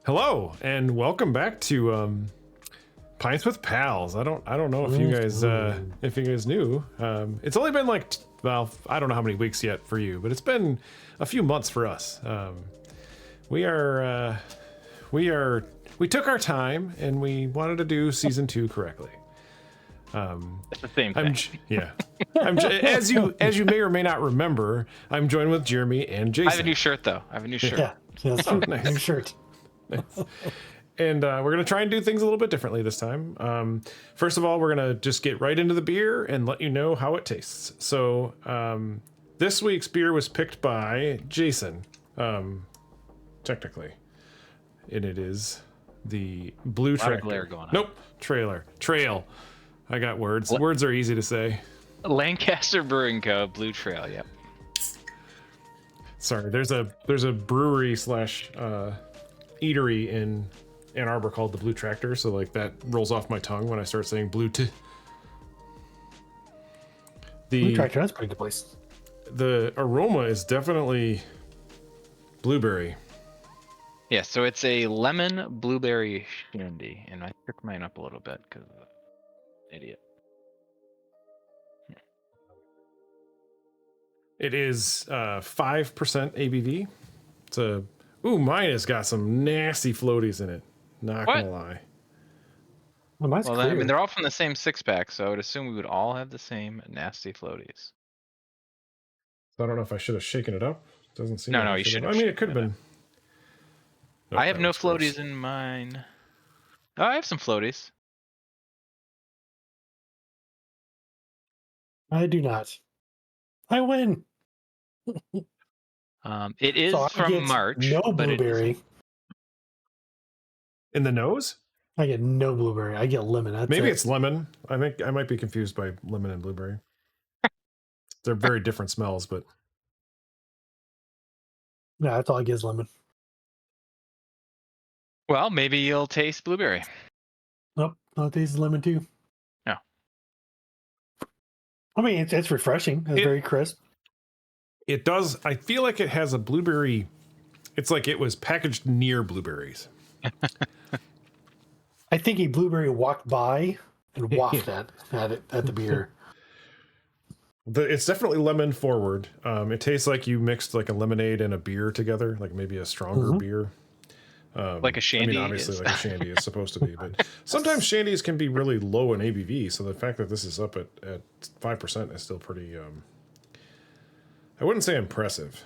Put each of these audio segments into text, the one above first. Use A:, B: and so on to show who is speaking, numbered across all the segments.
A: Hello and welcome back to Pints with Pals. I don't know if you guys knew. It's only been like I don't know how many weeks yet for you, but it's been a few months for us. We took our time and we wanted to do season 2 correctly.
B: It's the same thing.
A: As you may or may not remember, I'm joined with Jeremy and Jason.
B: I have a new shirt though.
C: Yeah, that's
A: Oh, nice.
C: new shirt.
A: Nice. And we're going to try and do things a little bit differently this time. First of all, we're going to just get right into the beer and let you know how it tastes. So this week's beer was picked by Jason, technically. And it is the Blue Tractor. Nope, Trail. I got words. Words are easy to say.
B: Lancaster Brewing Co. Blue Trail, yep.
A: Sorry, there's a brewery / eatery in Ann Arbor called the Blue Tractor, so like that rolls off my tongue when I start saying blue.
C: Blue Tractor, that's a pretty good place.
A: The aroma is definitely blueberry.
B: Yeah, so it's a lemon blueberry shandy, and I picked mine up a little bit because idiot.
A: It is 5% ABV. Mine has got some nasty floaties in it. Not gonna lie.
C: Well, mine's
B: Well, I
C: clear.
B: mean, they're all from the same 6-pack, so I would assume we would all have the same nasty floaties.
A: So I don't know if I should have shaken it up. Doesn't seem.
B: No,
A: like
B: no,
A: I
B: you
A: should have.
B: shouldn't
A: I
B: have
A: mean, it could have
B: shaken
A: been.
B: I have
A: that
B: no
A: was gross.
B: floaties in mine. Oh, I have some floaties.
C: I do not. I win.
B: It is
C: So I
B: from
C: get
B: March.
C: No
B: but
C: blueberry.
A: In the nose?
C: I get no blueberry. I get lemon. That's
A: Maybe
C: it.
A: it's lemon. I think I might be confused by lemon and blueberry. They're very different smells, but
C: Yeah, that's all I get is lemon.
B: Well, maybe you'll taste blueberry.
C: Nope, I'll taste lemon too.
B: No.
C: I mean, it's refreshing. It's very crisp.
A: it does. I feel like it has a blueberry. It's like it was packaged near blueberries.
C: I think a blueberry walked by and wafted at the beer.
A: It's definitely lemon forward. It tastes like you mixed like a lemonade and a beer together, like maybe a stronger beer.
B: Like a shandy.
A: I mean, obviously,
B: is.
A: like a shandy is supposed to be, but sometimes shandies can be really low in ABV. So the fact that this is up at 5% is still pretty. I wouldn't say impressive,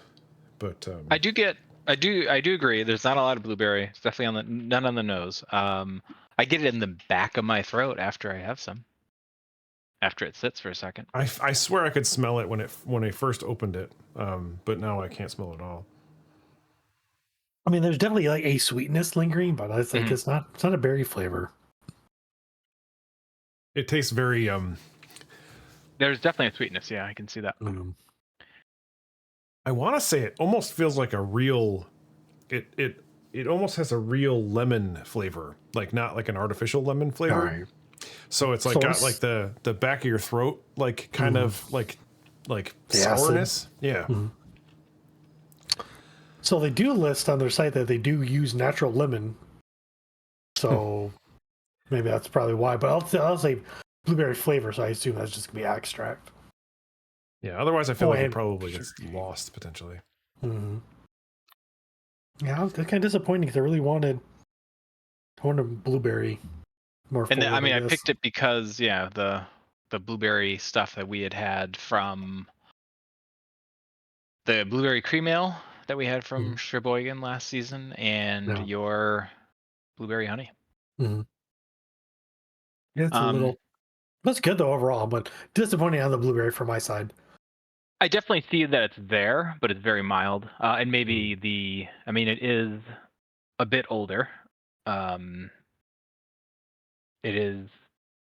A: but
B: I do agree. There's not a lot of blueberry. It's definitely none on the nose. I get it in the back of my throat after I have some. After it sits for a second.
A: I swear I could smell it when I first opened it, but now I can't smell it at all.
C: I mean, there's definitely like a sweetness lingering, but I think it's not a berry flavor.
A: It tastes very
B: There's definitely a sweetness. Yeah, I can see that.
A: I want to say it almost feels like a real. It almost has a real lemon flavor, like not like an artificial lemon flavor.
C: All right.
A: So it's like got like the back of your throat, like kind of like sourness.
C: Acid.
A: Yeah.
C: So they do list on their site that they do use natural lemon. So maybe that's probably why. But I'll say blueberry flavor, so I assume that's just gonna be extract.
A: Yeah. Otherwise, I feel like it probably gets lost potentially.
C: Mm-hmm. Yeah, that's kind of disappointing because I really wanted blueberry more.
B: And
C: forward,
B: I
C: guess.
B: picked it because the blueberry stuff that we had from the blueberry cream ale that we had from Sheboygan last season, and your blueberry honey.
C: Mm-hmm. Yeah, it's a little. That's good though overall, but disappointing on the blueberry from my side.
B: I definitely see that it's there, but it's very mild, and maybe it is a bit older. It's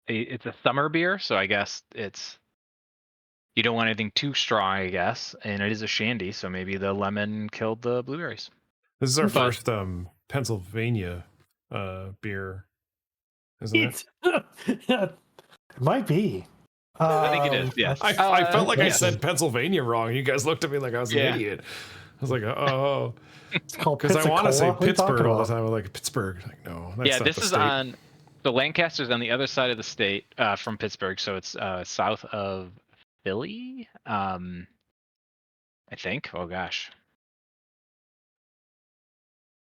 B: a summer beer, so I guess you don't want anything too strong, I guess, and it is a shandy, so maybe the lemon killed the blueberries.
A: This is our first Pennsylvania beer, isn't it?
C: It might be.
B: I think it is. Yes.
A: I felt like I said Pennsylvania wrong. You guys looked at me like I was an idiot. I was like, oh.
C: It's called
A: Because I want to say
C: Pensacola. What are you talking
A: Pittsburgh all the
C: about?
A: time. I'm like, Pittsburgh. Like, no, that's
B: Yeah,
A: not
B: this
A: the
B: is
A: state.
B: on the Lancaster's on the other side of the state from Pittsburgh, so it's south of Philly. I think. Oh gosh.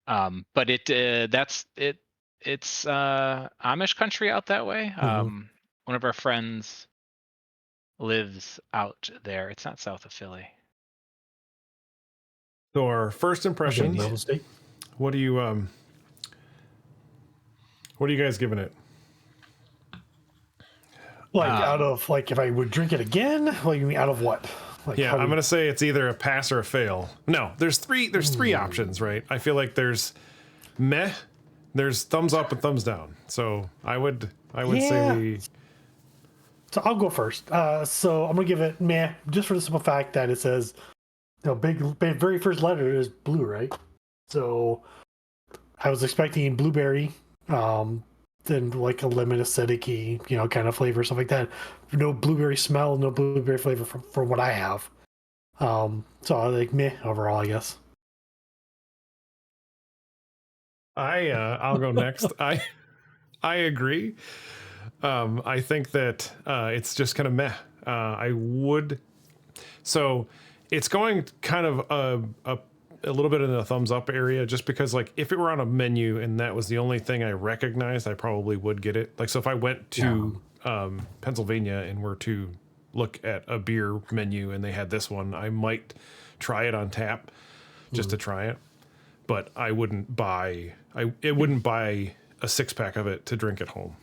B: But that's it. It's Amish country out that way. One of our friends lives out there. It's not south of Philly.
A: So our first
C: Okay,
A: impressions.
C: middle state.
A: What are you guys giving it?
C: Like out of like if I would drink it again, like you mean out of what? Like
A: Yeah,
C: how do
A: I'm
C: you-
A: gonna say it's either a pass or a fail. No, there's three options, right? I feel like there's meh, there's thumbs up and thumbs down. So I would say we
C: So I'll go first. So I'm gonna give it meh, just for the simple fact that it says, big very first letter is blue, right? So I was expecting blueberry, then like a lemon acidic-y, kind of flavor, stuff like that. No blueberry smell, no blueberry flavor from what I have. So I like meh overall, I guess.
A: I'll go next. I agree. I think that it's just kind of meh. So it's going kind of a little bit in the thumbs up area, just because like if it were on a menu and that was the only thing I recognized, I probably would get it. Like so if I went to Pennsylvania and were to look at a beer menu and they had this one, I might try it on tap just to try it. But I wouldn't buy a 6-pack of it to drink at home.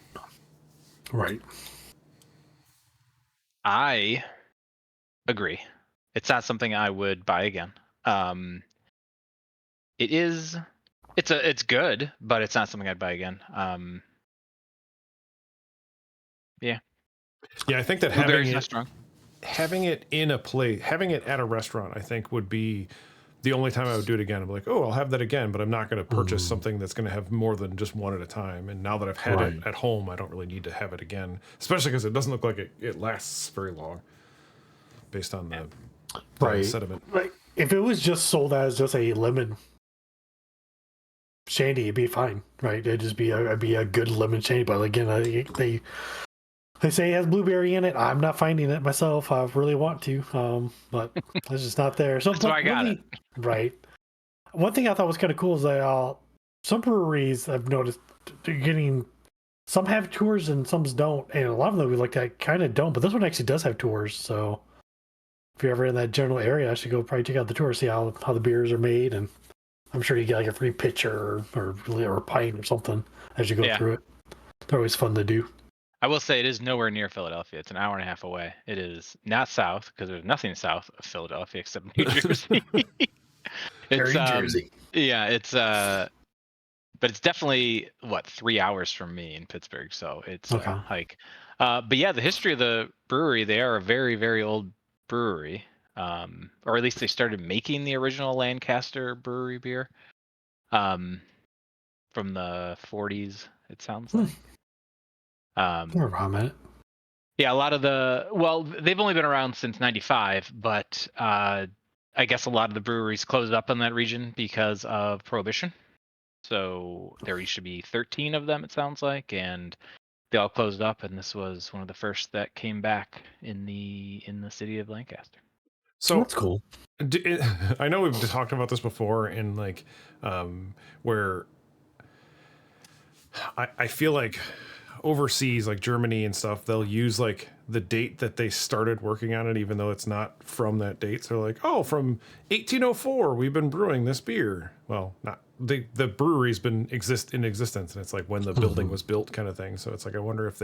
C: Right.
B: I agree. It's not something I would buy again. It's good, but it's not something I'd buy again. Yeah.
A: Yeah, I think that
B: Blueberry's not strong.
A: having it in a plate, having it at a restaurant, I think would be the only time I would do it again. I'm like, oh, I'll have that again, but I'm not going to purchase something that's going to have more than just one at a time. And now that I've had it at home, I don't really need to have it again, especially because it doesn't look like it lasts very long based on the sediment.
C: Like if it was just sold as just a lemon shandy, it'd be fine, right? It'd just be a good lemon shandy. But again, they say it has blueberry in it. I'm not finding it myself. I really want to, but it's just not there. So
B: That's why I got it.
C: Right. One thing I thought was kind of cool is that some breweries I've noticed they're getting, some have tours and some don't, and a lot of them we looked at kind of don't. But this one actually does have tours. So if you're ever in that general area, I should go probably check out the tour, see how the beers are made, and I'm sure you get like a free pitcher or a pint or something as you go through it. They're always fun to do.
B: I will say it is nowhere near Philadelphia. It's an hour and a half away. It is not south because there's nothing south of Philadelphia except New Jersey. It's
C: Jersey.
B: Yeah, but it's definitely 3 hours from me in Pittsburgh, so it's a hike. But yeah, the history of the brewery, they are a very, very old brewery. Or at least they started making the original Lancaster brewery beer. From the 40s, it sounds like. Yeah, a lot of they've only been around since 95, but I guess a lot of the breweries closed up in that region because of Prohibition. So there used to be 13 of them, it sounds like, and they all closed up, and this was one of the first that came back in the city of Lancaster.
A: So
C: that's cool.
A: I know we've talked about this before, in like where I feel like overseas, like Germany and stuff, they'll use like the date that they started working on it, even though it's not from that date. So like, oh, from 1804, we've been brewing this beer. Well, not the brewery's been in existence, and it's like when the building was built, kind of thing. So it's like, I wonder if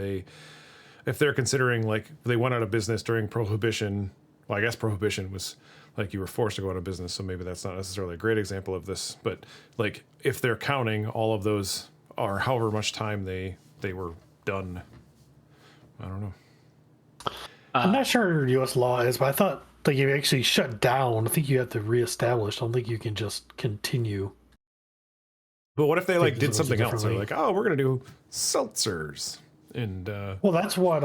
A: they're considering, like, they went out of business during Prohibition. Well, I guess Prohibition was like you were forced to go out of business, so maybe that's not necessarily a great example of this. But like, if they're counting all of those, or however much time they were done, I don't know.
C: I'm not sure U.S. law is, but I thought like you actually shut down. I think you have to reestablish. I don't think you can just continue.
A: But what if they like did something else? They're like, oh, we're gonna do seltzers, and
C: well, that's what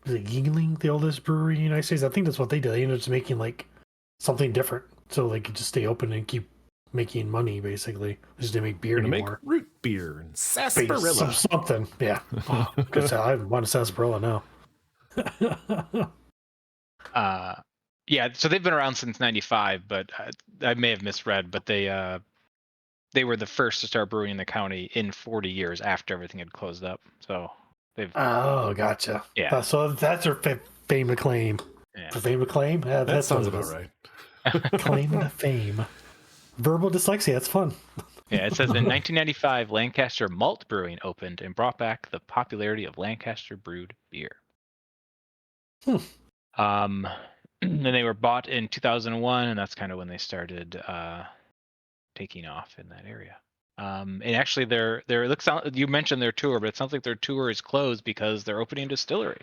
C: is it Yingling, the oldest brewery in the United States? I think that's what they did. They ended up just making like something different, so they could just stay open and keep making money basically. They just didn't make beer
A: Gonna make
C: anymore.
A: root beer and sarsaparilla.
C: Something, yeah. Oh, good. I want a sarsaparilla now.
B: Yeah, so they've been around since '95, but I may have misread, but they were the first to start brewing in the county in 40 years after everything had closed up. So they've.
C: Oh, gotcha.
B: Yeah.
C: So that's her fame to claim.
B: Yeah.
C: For fame to claim? Yeah,
A: That sounds about right.
C: Claim to fame. Verbal dyslexia, that's fun.
B: Yeah, it says in 1995, Lancaster Malt Brewing opened and brought back the popularity of Lancaster brewed beer. And they were bought in 2001, and that's kind of when they started taking off in that area. And actually, you mentioned their tour, but it sounds like their tour is closed because they're opening a distillery.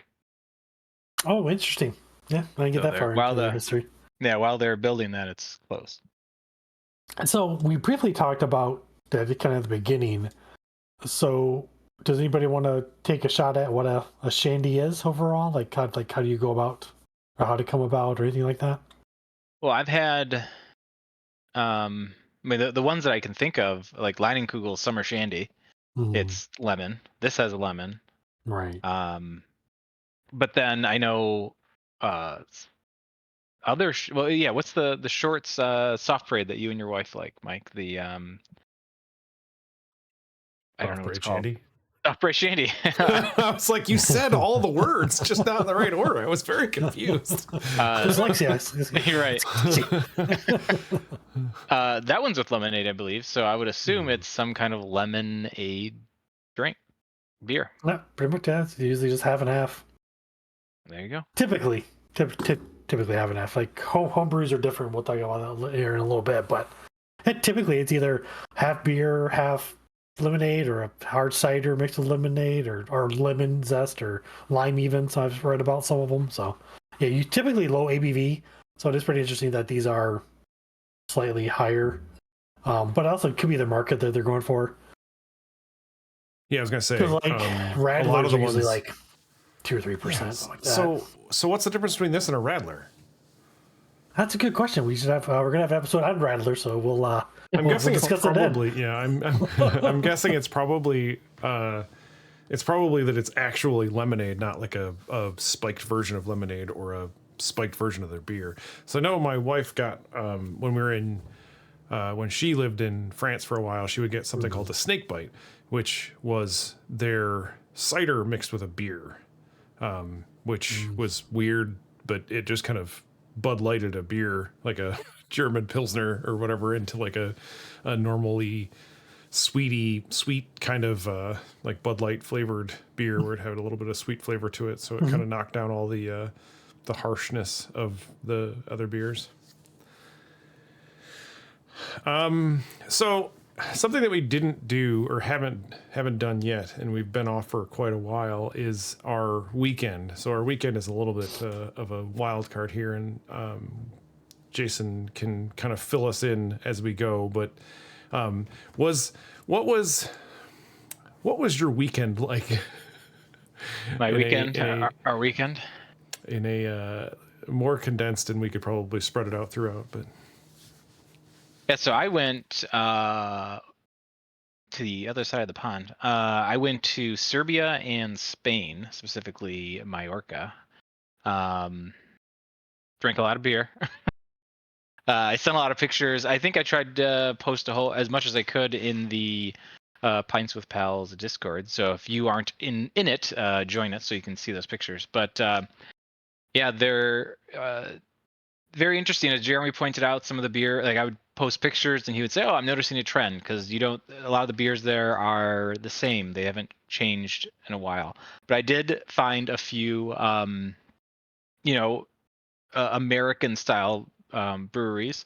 C: Oh, interesting. Yeah, I didn't get that far into their history.
B: Yeah, while they're building that, it's closed.
C: And so we briefly talked about that kind of at the beginning. So does anybody want to take a shot at what a shandy is overall? Like how do you go about, or how to come about, or anything like that?
B: Well, I've had, I mean, the ones that I can think of, like Leinenkugel Summer Shandy, it's lemon. This has a lemon.
C: Right.
B: But then I know other what's the shorts soft parade that you and your wife like, Mike? The I don't know what it's called.
A: Shandy?
B: Soft parade Shandy.
A: I was like, you said all the words, just not in the right order. I was very confused.
B: You're right. That one's with lemonade, I believe. So I would assume it's some kind of lemonade drink, beer.
C: Yeah, pretty much. Yeah, it's usually just half and half.
B: There you go.
C: Typically half and half. Like home brews are different. We'll talk about that here in a little bit, but typically it's either half beer, half lemonade, or a hard cider mixed with lemonade, or lemon zest, or lime even. So I've read about some of them. So yeah, you typically low ABV. So it is pretty interesting that these are slightly higher. But also it could be the market that they're going for.
A: Yeah, I was gonna say,
C: like Radlers
A: a lot of the
C: are usually
A: ones,
C: like 2 or 3%. Like that.
A: So what's the difference between this and a Radler?
C: That's a good question. We should have. We're gonna have an episode on Radler, so we'll.
A: I'm guessing
C: we'll
A: it's probably. Yeah, I'm guessing it's probably. It's probably that it's actually lemonade, not like a spiked version of lemonade or a spiked version of their beer. So I know my wife got when we were in when she lived in France for a while, she would get something called a snake bite, which was their cider mixed with a beer, which was weird, but it just kind of Bud Lighted a beer, like a German Pilsner or whatever, into like a normally sweet kind of like Bud Light flavored beer, where it had a little bit of sweet flavor to it. So it kind of knocked down all the harshness of the other beers. So something that we didn't do or haven't done yet, and we've been off for quite a while, is our weekend. So our weekend is a little bit of a wild card here, and Jason can kind of fill us in as we go. But what was your weekend like?
B: My weekend, our weekend,
A: in a more condensed, and we could probably spread it out throughout, but.
B: Yeah, so I went to the other side of the pond. I went to Serbia and Spain, specifically Mallorca. Drank a lot of beer. I sent a lot of pictures. I think I tried to post as much as I could in the Pints with Pals Discord. So if you aren't in it, join it so you can see those pictures. But yeah, they're very interesting. As Jeremy pointed out, some of the beer, like I would post pictures and he would say, "Oh, I'm noticing a trend," because a lot of the beers there are the same. They haven't changed in a while. But I did find a few, American style breweries,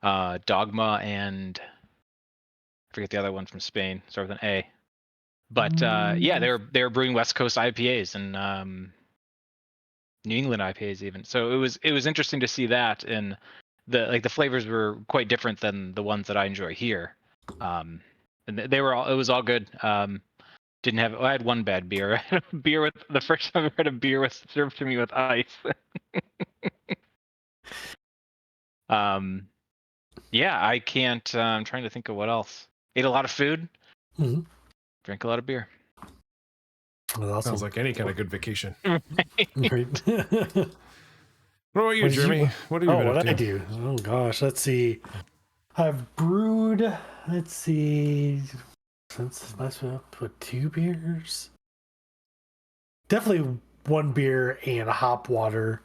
B: Dogma and I forget the other one from Spain, start with an A. But yeah, they were brewing West Coast IPAs and New England IPAs even. So it was interesting to see that, and the flavors were quite different than the ones that I enjoy here. And it was all good. I had one bad beer. I had a beer with the first time I had a beer was served to me with ice. Yeah, I can't. I'm trying to think of what else. Ate a lot of food.
C: Mm-hmm.
B: Drank a lot of beer.
C: Awesome.
A: Sounds like any kind of good vacation.
C: Great.
A: What about you, Jeremy? What have you been up
C: what
A: to?
C: I do? Oh gosh, let's see. I've brewed. Let's see. Since last week, put 2 beers. Definitely 1 beer and hop water.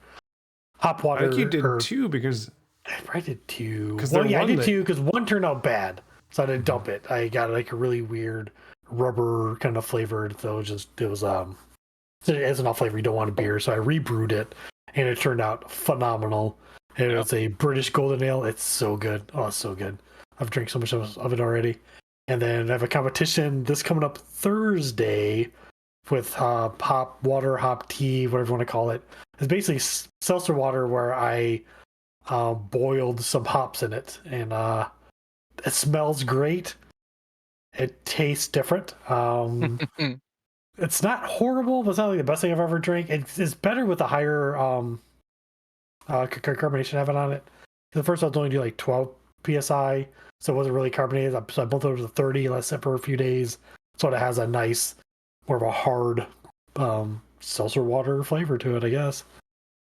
C: Hop water.
A: I think you did 2 because
C: I probably did 2.
A: 'cause
C: Well,
A: the
C: yeah, I
A: one
C: did
A: that-
C: 2 because 1 turned out bad, so I didn't dump it. I got like a really weird rubber kind of flavored. So it was it isn't all flavor. You don't want a beer, so I rebrewed it, and it turned out phenomenal. And it's a British Golden Ale. It's so good. Oh, it's so good. I've drank so much of it already. And then I have a competition this coming up Thursday with hop water, hop tea, whatever you want to call it. It's basically seltzer water where I boiled some hops in it, and it smells great. It tastes different. It's not horrible, but it's not like the best thing I've ever drank. It's better with a higher carbonation I have it on it. The first one was only do like 12 psi, so it wasn't really carbonated. So I bumped it over to 30, let it sit for a few days, so it has a nice, more of a hard seltzer water flavor to it, I guess.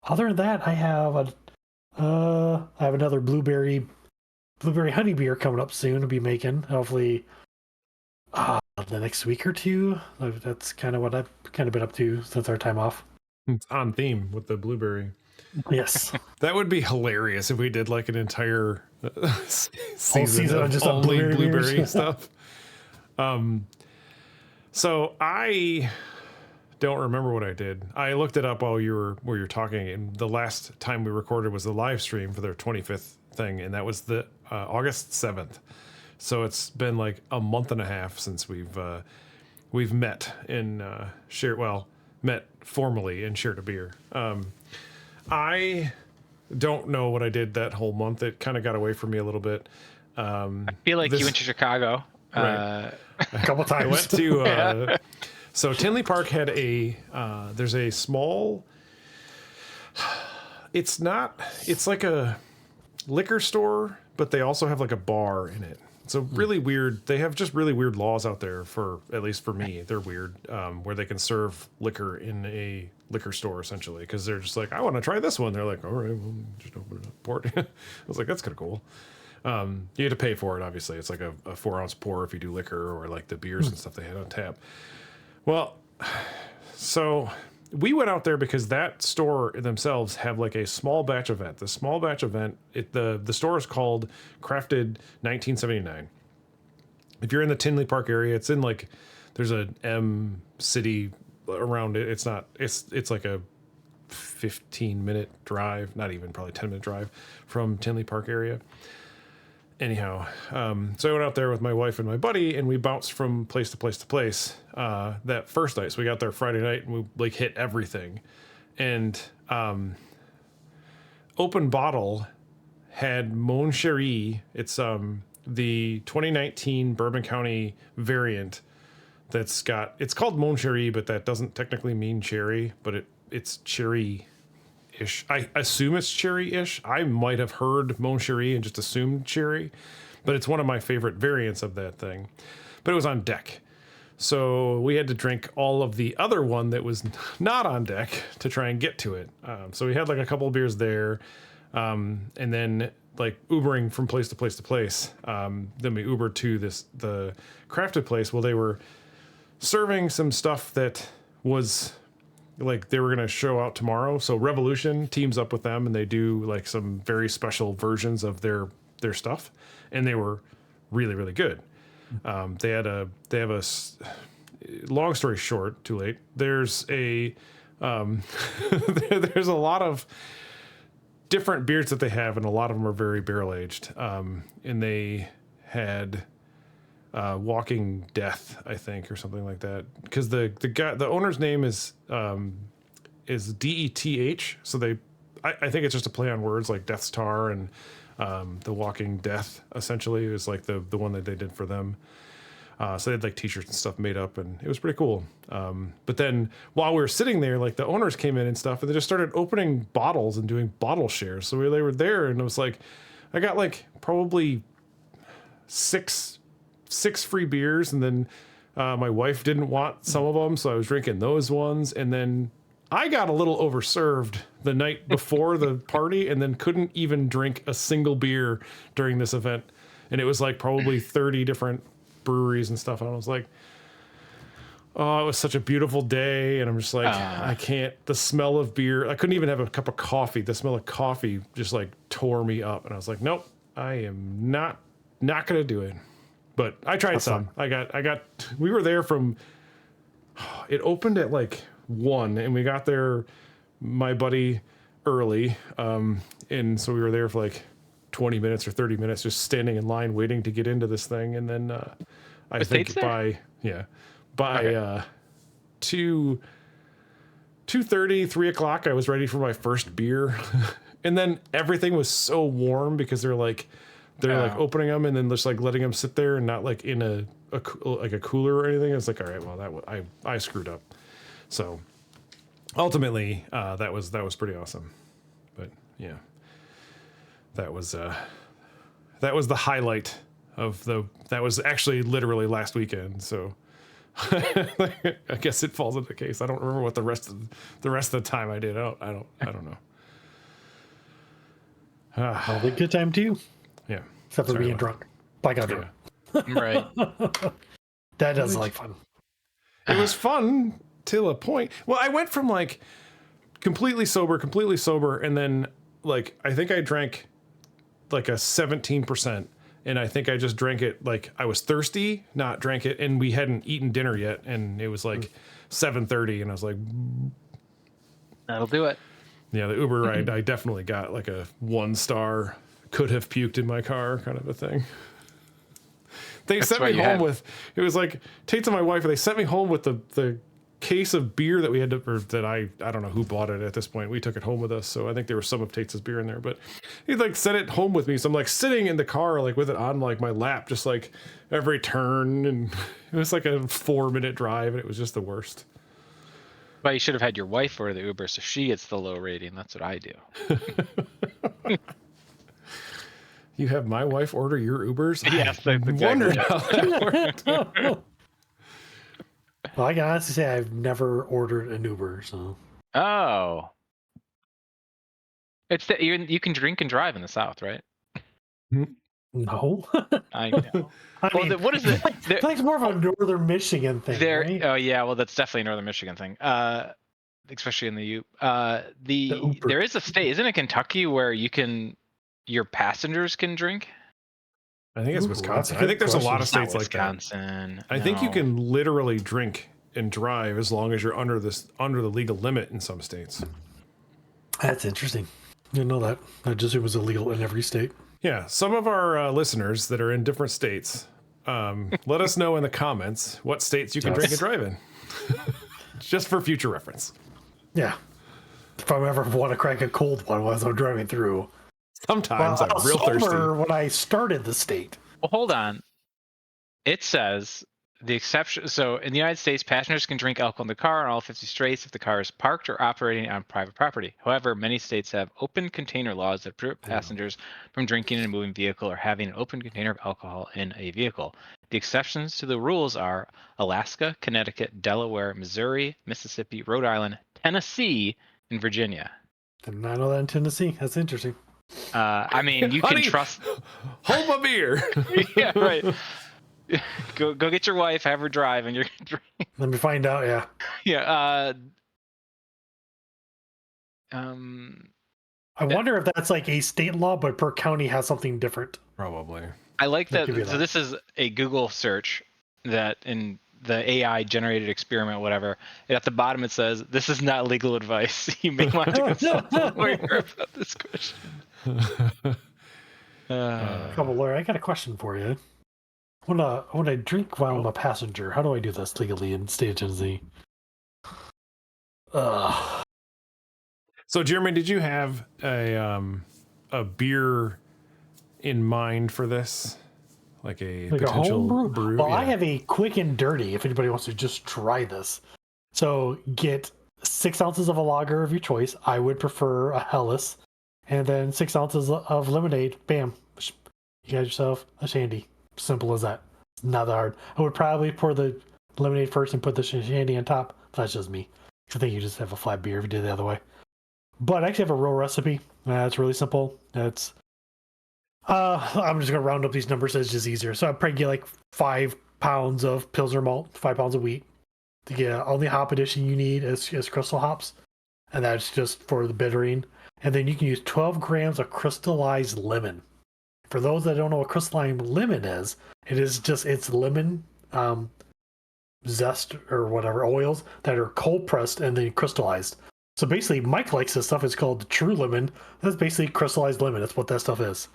C: Other than that, I have another blueberry honey beer coming up soon to be making. Hopefully, the next week or 2. That's kind of what I've kind of been up to since our time off.
A: it's on theme with the blueberry.
C: Yes.
A: That would be hilarious if we did like an entire season
C: of
A: of
C: just
A: only blueberry
C: beers.
A: stuff. So I don't remember what I did. I looked it up while you were talking, and the last time we recorded was the live stream for their 25th thing, and that was the August 7th. So it's been like a month and a half since we've met and met formally and shared a beer. I don't know what I did that whole month. It kind of got away from me a little bit.
B: I feel like you went to Chicago.
A: Right.
C: A couple times.
A: I went to so Tinley Park had there's a small, it's like a liquor store, but they also have like a bar in it. So really weird. They have just really weird laws out there, for at least for me. They're weird, where they can serve liquor in a liquor store essentially, because they're just like, I want to try this one. They're like, all right, well, just open it up, pour it. I was like, that's kind of cool. You had to pay for it, obviously. It's like a 4-ounce pour if you do liquor, or like the beers and stuff they had on tap. Well, so we went out there because that store themselves have like a small batch event. The small batch event, the store is called Crafted 1979. If you're in the Tinley Park area, it's in like, there's a M city around it. It's like a 15-minute drive, not even, probably 10-minute drive from Tinley Park area. Anyhow, so I went out there with my wife and my buddy, and we bounced from place to place to place that first night. So we got there Friday night, and we like hit everything. And Open Bottle had Mon Cherie. It's the 2019 Bourbon County variant it's called Mon Cherie, but that doesn't technically mean cherry, but it's cherry-ish. I assume it's cherry-ish. I might have heard Mon Cherie and just assumed cherry, but it's one of my favorite variants of that thing. But it was on deck. So we had to drink all of the other one that was not on deck to try and get to it. So we had like a couple of beers there, and then like Ubering from place to place to place. Then we Ubered to the crafted place. Well, they were serving some stuff that was like they were going to show out tomorrow. So Revolution teams up with them, and they do like some very special versions of their stuff, and they were really, really good. They have a long story short, too late. There's a there's a lot of different beers that they have, and a lot of them are very barrel aged. And they had Walking Death, I think, or something like that, because the owner's name is DETH. So I think it's just a play on words, like Death's Tar and the Walking Death essentially is like the one that they did for them. So they had like t-shirts and stuff made up, and it was pretty cool. But then while we were sitting there, like the owners came in and stuff, and they just started opening bottles and doing bottle shares. So they were there, and it was like, I got like probably six free beers, and then my wife didn't want some of them, so I was drinking those ones, and then I got a little overserved the night before the party, and then couldn't even drink a single beer during this event, and it was like probably 30 different breweries and stuff, and I was like, oh, it was such a beautiful day, and I'm just like, I can't, the smell of beer, I couldn't even have a cup of coffee. The smell of coffee just like tore me up, and I was like, nope, I am not gonna do it. But I tried some. I got we were there from, it opened at like 1, and we got there, my buddy, early, and so we were there for like 20 minutes or 30 minutes just standing in line waiting to get into this thing, and then I think by 2:30, 3 o'clock, I was ready for my first beer. And then everything was so warm because they're like opening them and then just like letting them sit there and not like in a cooler or anything. It's like, all right, well, I screwed up. So ultimately, that was pretty awesome. But yeah, that was the highlight of that was actually literally last weekend. So I guess it falls into the case. I don't remember what the rest of the time I did. I don't know.
C: Well, a good time too.
A: Yeah.
C: Except for being drunk. I got drunk.
B: Right.
C: That does like fun.
A: It was fun till a point. Well, I went from like completely sober, and then like I think I drank like a 17%, and I think I just drank it like I was thirsty, not drank it, and we hadn't eaten dinner yet, and it was like 7:30, and I was like,
B: that'll do it.
A: Yeah, the Uber ride, I definitely got like a 1-star, could have puked in my car kind of a thing. They sent me home with, it was like Tate's and my wife, they sent me home with the case of beer that we had to, or that I don't know who bought it at this point. We took it home with us, so I think there was some of Tate's beer in there, but he like sent it home with me, so I'm like sitting in the car like with it on like my lap, just like every turn, and it was like a 4-minute drive, and it was just the worst.
B: Well, you should have had your wife order the Uber so she gets the low rating. That's what I do.
A: You have my wife order your Ubers?
B: Yes,
A: I wondered how that worked.
C: Well, I can honestly say I've never ordered an Uber, so.
B: Oh. It's that you can drink and drive in the South, right?
C: No.
B: I know.
C: I mean,
B: what is it?
C: It's more of a northern Michigan thing. Right?
B: Oh yeah, well that's definitely a northern Michigan thing. Especially in the there is a state, isn't it Kentucky, where your passengers can drink?
A: I think it's Wisconsin. I think there's a lot of states like that.
B: Wisconsin.
A: I think you can literally drink and drive as long as you're under the legal limit in some states.
C: That's interesting. Didn't know that. I just, it was illegal in every state.
A: Yeah, some of our listeners that are in different states, let us know in the comments what states you can drink and drive in. Just for future reference.
C: Yeah. If I ever want to crack a cold one while I'm driving through.
A: Sometimes I'm real thirsty.
C: When I started the state.
B: Well, hold on. It says the exception. So in the United States, passengers can drink alcohol in the car on all 50 states if the car is parked or operating on private property. However, many states have open container laws that prohibit passengers from drinking in a moving vehicle or having an open container of alcohol in a vehicle. The exceptions to the rules are Alaska, Connecticut, Delaware, Missouri, Mississippi, Rhode Island, Tennessee, and Virginia.
C: Did not know that in Tennessee. That's interesting.
B: I mean, you can trust.
A: Hold my beer.
B: Yeah, right. Go get your wife, have her drive, and you're gonna drink.
C: Let me find out. Yeah.
B: Yeah.
C: I wonder if that's like a state law, but per county has something different.
A: Probably.
B: I like that. So this is a Google search that in the AI generated experiment, whatever. And at the bottom it says, "This is not legal advice. You may want to consult a lawyer about this question."
C: Come on, lawyer. I got a question for you. When I drink while I'm a passenger, how do I do this legally in the state of Tennessee?
A: So, Jeremy, did you have a beer in mind for this? Like a potential
C: home
A: brew?
C: Well,
A: yeah.
C: I have a quick and dirty if anybody wants to just try this. So get 6 ounces of a lager of your choice. I would prefer a Helles. And then 6 ounces of lemonade. Bam. you got yourself a Shandy. Simple as that. It's not that hard. I would probably pour the lemonade first and put the Shandy on top. That's just me. I think you just have a flat beer if you do it the other way. But I actually have a real recipe. It's really simple. It's I'm just gonna round up these numbers so it's just easier. So I'd probably get like 5 pounds of Pilsner malt, 5 pounds of wheat. To get only hop addition you need is crystal hops, and that's just for the bittering. And then you can use 12 grams of crystallized lemon. For those that don't know what crystallized lemon is, it's lemon zest or whatever oils that are cold pressed and then crystallized. So basically, Mike likes this stuff. It's called true lemon. That's basically crystallized lemon. That's what that stuff is.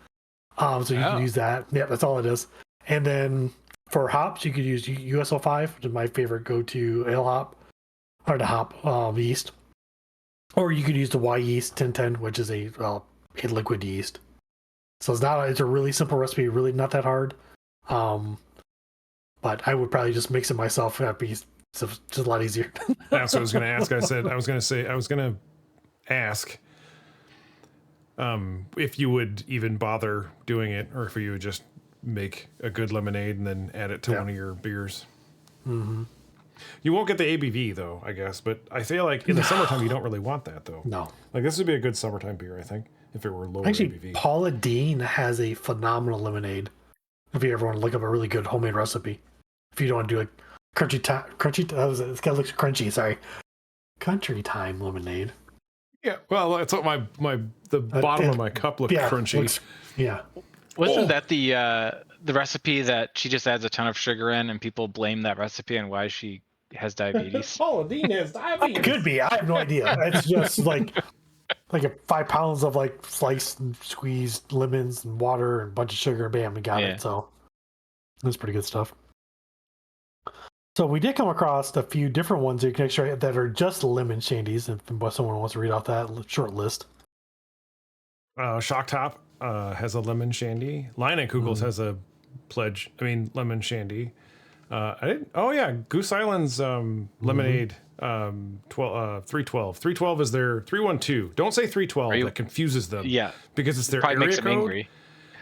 C: So you can use that. Yeah, that's all it is. And then for hops, you could use USO5, which is my favorite go-to ale hop, or the hop yeast. Or you could use the Y yeast 1010, which is a liquid yeast. So it's a really simple recipe, really not that hard. But I would probably just mix it myself. That'd be just a lot easier.
A: That's what I was going to ask. I was going to ask if you would even bother doing it, or if you would just make a good lemonade and then add it to one of your beers.
C: Mm-hmm.
A: You won't get the ABV though, I guess, but I feel like in the summertime you don't really want that though.
C: No.
A: Like this would be a good summertime beer, I think, if it were lower ABV.
C: Paula Deen has a phenomenal lemonade. If you ever want to look up a really good homemade recipe. If you don't want to do a crunchy, it's got to look crunchy, sorry. Country time lemonade.
A: Yeah, well, that's what the bottom of my cup looked crunchy.
B: Wasn't that the recipe that she just adds a ton of sugar in, and people blame that recipe and why she has diabetes?
A: Paula Deen has diabetes.
C: It could be. I have no idea. It's just like 5 pounds of like sliced and squeezed lemons and water and a bunch of sugar. Bam, we got it. So that's pretty good stuff. So we did come across a few different ones you can extract that are just lemon shandies. If someone wants to read off that short list.
A: Shock Top has a lemon shandy. Kugels has a lemon shandy. Goose Island's lemonade 312. 312 is their 312. Don't say 312. That confuses them.
B: Yeah.
A: Because it's their
B: probably
A: area
B: makes
A: code.
B: them angry.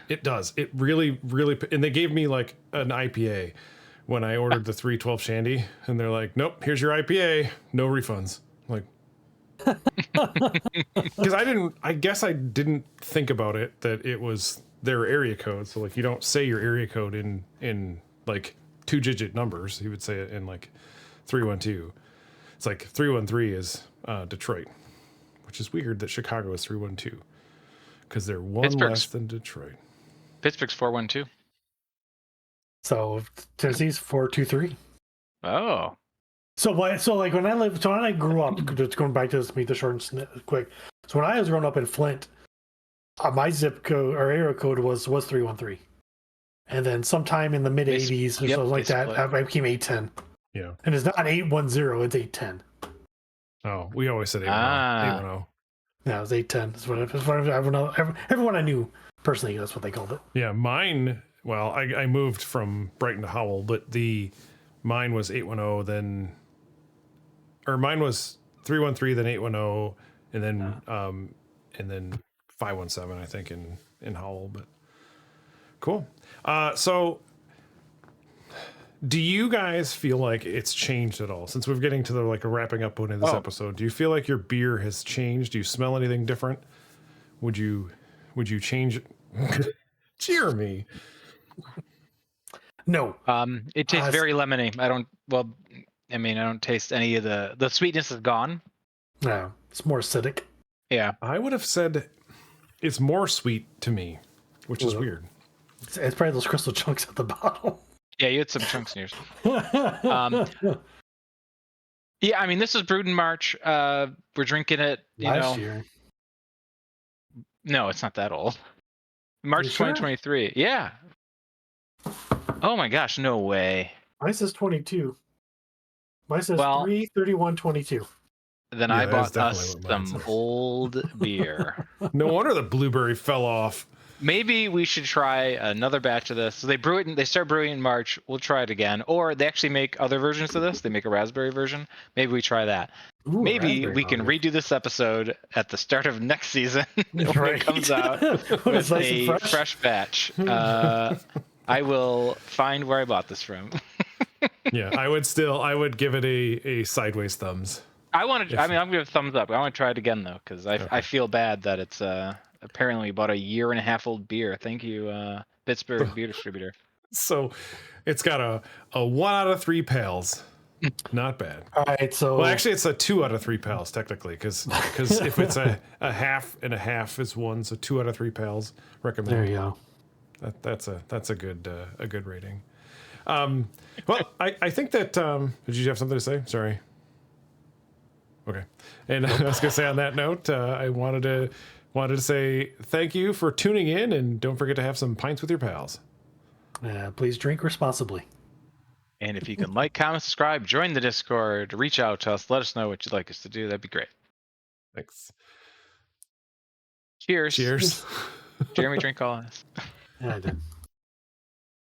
A: It does. It really, really, and they gave me like an IPA when I ordered the 312 shandy, and they're like, "Nope, here's your IPA, no refunds." I'm like, because I guess I didn't think about it that it was their area code. So like, you don't say your area code in like 2-digit numbers. You would say it in like 312. It's like 313 is Detroit, which is weird that Chicago is 312 because they're one less than Detroit.
B: Pittsburgh's 412.
C: So Tennessee's 423.
B: Oh.
C: So when I grew up, just going back to this, make the short and quick. So when I was growing up in Flint, my zip code or area code was 313, and then sometime in the mid 80s or something like that, I became 810.
A: Yeah,
C: and it's not 810, it's 810.
A: Oh, we always said 810.
C: Yeah, it was 810. That's what everyone I knew personally, that's what they called it.
A: Yeah, mine. Well, I moved from Brighton to Howell, but mine was 810, mine was 313, then 810, and then 517, I think, in Howell. But cool. So, do you guys feel like it's changed at all since we're getting to the wrapping up point of this episode? Do you feel like your beer has changed? Do you smell anything different? Would you change it? Jeremy.
C: No.
B: It tastes very lemony. I don't taste any of the sweetness is gone.
C: No, it's more acidic.
B: Yeah.
A: I would have said it's more sweet to me, which is weird.
C: It's probably those crystal chunks at the bottom.
B: Yeah, you had some chunks in yours. Yeah, I mean, this is brewed in March. We're drinking it,
C: last year.
B: No, it's not that old. March 2023. Yeah. Oh my gosh, no way.
C: Mine says 22. Mine says 3/31/22.
B: Then I bought us some old beer.
A: No wonder the blueberry fell off.
B: maybe we should try another batch of this. So they brew it. They start brewing in March. We'll try it again. Or they actually make other versions of this. They make a raspberry version. Maybe we try that.
C: Ooh,
B: Maybe we can
C: raspberry.
B: redo this episode at the start of next season when
C: Right.
B: it comes out
C: When
B: with
C: it's nice and
B: a
C: fresh.
B: fresh batch. I will find where I bought this from.
A: Yeah, I would give it a sideways thumbs.
B: I'm gonna give it a thumbs up. I want to try it again though, because I feel bad that it's apparently about a year and a half old beer. Thank you, Pittsburgh beer distributor.
A: So it's got a 1 out of 3 pails. Not bad.
C: All right, so
A: Well, actually, it's a 2 out of 3 pails technically, because if it's a half and a half is 1, so 2 out of 3 pails. Recommend.
C: there you go.
A: That's a good rating. Well, I think that did you have something to say? Sorry. Okay. And I was gonna say on that note, I wanted to say thank you for tuning in, and don't forget to have some pints with your pals.
C: Please drink responsibly.
B: And if you can like, comment, subscribe, join the Discord, reach out to us, let us know what you'd like us to do. That'd be great.
A: Thanks.
B: Cheers.
A: Cheers.
B: Jeremy, drink all of us.
C: Yeah, I did.